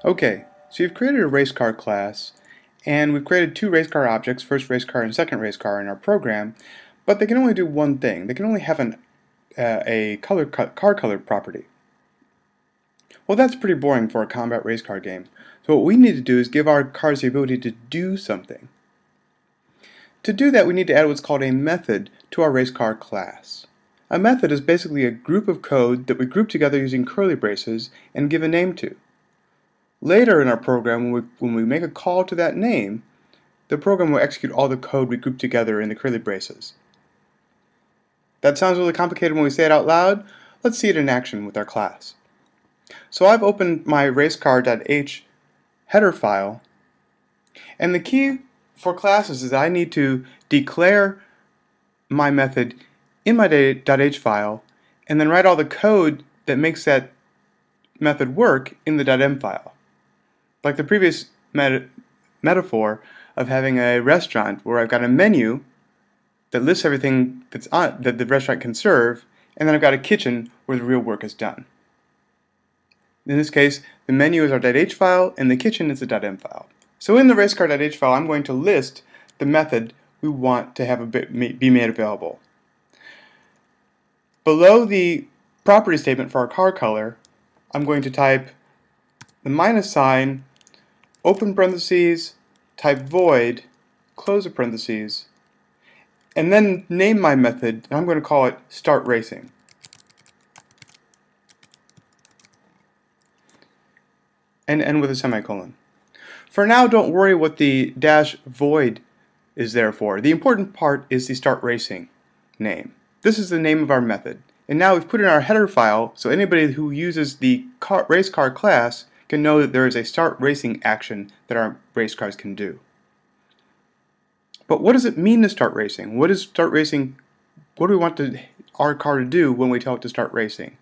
Okay, so you've created a race car class, and we've created two race car objects, first race car and second race car in our program, but they can only do one thing. They can only have a car color property. Well, that's pretty boring for a combat race car game. So what we need to do is give our cars the ability to do something. To do that, we need to add what's called a method to our race car class. A method is basically a group of code that we group together using curly braces and give a name to. Later in our program, when we make a call to that name, the program will execute all the code we grouped together in the curly braces. That sounds really complicated when we say it out loud. Let's see it in action with our class. So I've opened my RaceCar.h header file, and the key for classes is that I need to declare my method in my .h file and then write all the code that makes that method work in the .m file. Like the previous metaphor of having a restaurant where I've got a menu that lists everything that the restaurant can serve, and then I've got a kitchen where the real work is done. In this case, the menu is our .h file and the kitchen is the .m file. So in the RaceCar.h file, I'm going to list the method we want to have be made available. Below the property statement for our car color, I'm going to type the minus sign, open parentheses, type void, close the parentheses, and then name my method, and I'm going to call it start racing. And end with a semicolon. For now, don't worry what the dash void is there for. The important part is the start racing name. This is the name of our method. And now we've put in our header file so anybody who uses the race car class can know that there is a start racing action that our race cars can do. But what does it mean to start racing? What is start racing? What do we want our car to do when we tell it to start racing?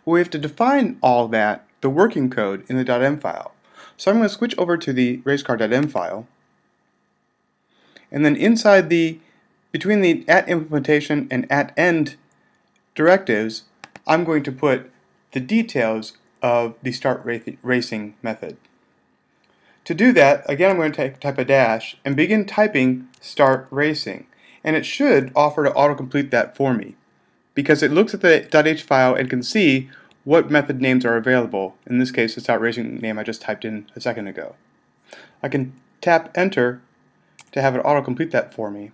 Well, we have to define all that, the working code, in the .m file. So I'm going to switch over to the RaceCar.m file, and then between the @implementation and @end directives, I'm going to put the details of the start racing method. To do that, again I'm going to type a dash and begin typing start racing, and it should offer to autocomplete that for me because it looks at the .h file and can see what method names are available. In this case, the start racing name I just typed in a second ago. I can tap enter to have it autocomplete that for me.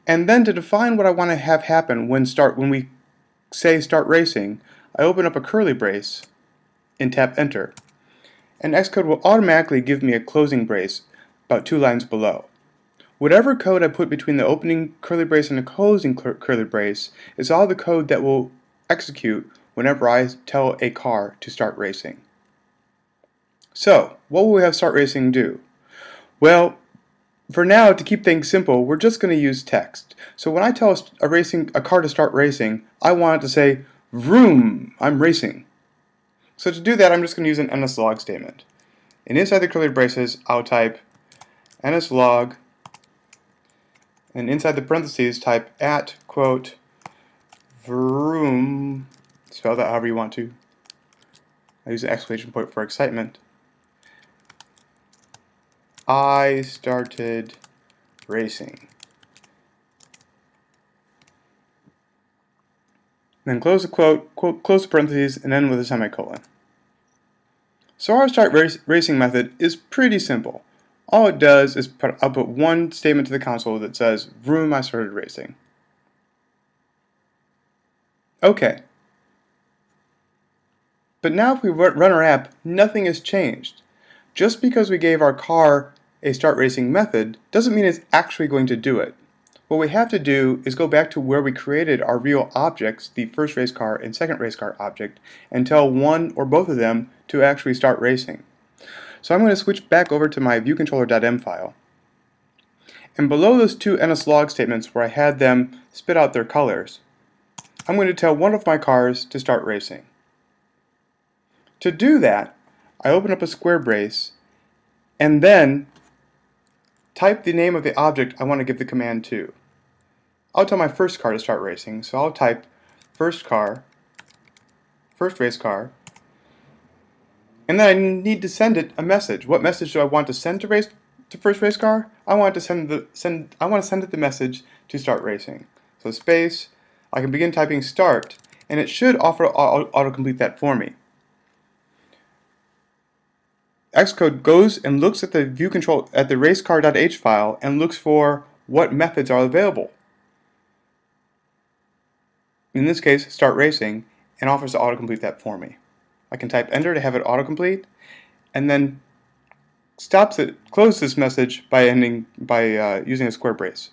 And then to define what I want to have happen when we say start racing, I open up a curly brace and tap enter. And Xcode will automatically give me a closing brace about 2 lines below. Whatever code I put between the opening curly brace and the closing curly brace is all the code that will execute whenever I tell a car to start racing. So, what will we have start racing do? Well, for now, to keep things simple, we're just going to use text. So when I tell a car to start racing, I want it to say, vroom, I'm racing. So to do that, I'm just going to use an nslog statement. And inside the curly braces, I'll type nslog, and inside the parentheses, type @ vroom, spell that however you want to. I use an exclamation point for excitement. I started racing. Then close the quote, close the parentheses, and end with a semicolon. So our start racing method is pretty simple. All it does is output one statement to the console that says, vroom, I started racing. Okay. But now if we run our app, nothing has changed. Just because we gave our car a start racing method doesn't mean it's actually going to do it. What we have to do is go back to where we created our real objects, the first race car and second race car object, and tell one or both of them to actually start racing. So I'm going to switch back over to my viewcontroller.m file. And below those two nslog statements where I had them spit out their colors, I'm going to tell one of my cars to start racing. To do that, I open up a square brace and then type the name of the object I want to give the command to. I'll tell my first car to start racing, so I'll type first race car, And then I need to send it a message. What message do I want to send to first race car? I want to send it the message to start racing. So space, I can begin typing start, and it should autocomplete that for me. Xcode goes and looks at the view control at the racecar.h file and looks for what methods are available. In this case, start racing, and offers to autocomplete that for me. I can type enter to have it autocomplete, and then close this message by using a square brace.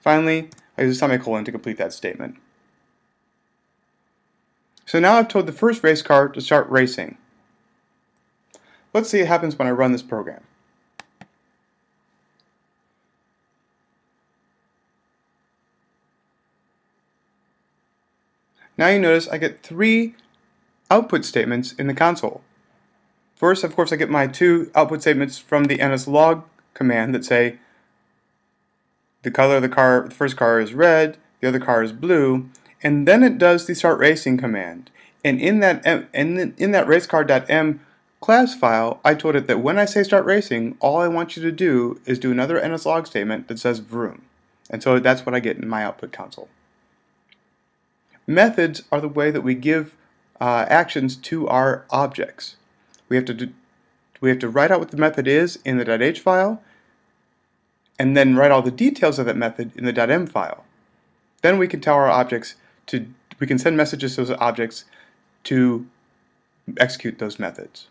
Finally, I use a semicolon to complete that statement. So now I've told the first race car to start racing. Let's see what happens when I run this program. Now you notice I get 3 output statements in the console. First, of course, I get my 2 output statements from the nslog command that say the color of the first car is red, the other car is blue, and then it does the start racing command. And in that racecar.m class file, I told it that when I say start racing, all I want you to do is do another nslog statement that says vroom. And so that's what I get in my output console. Methods are the way that we give actions to our objects. We have to write out what the method is in the .h file, and then write all the details of that method in the .m file. Then we can tell our objects we can send messages to those objects to execute those methods.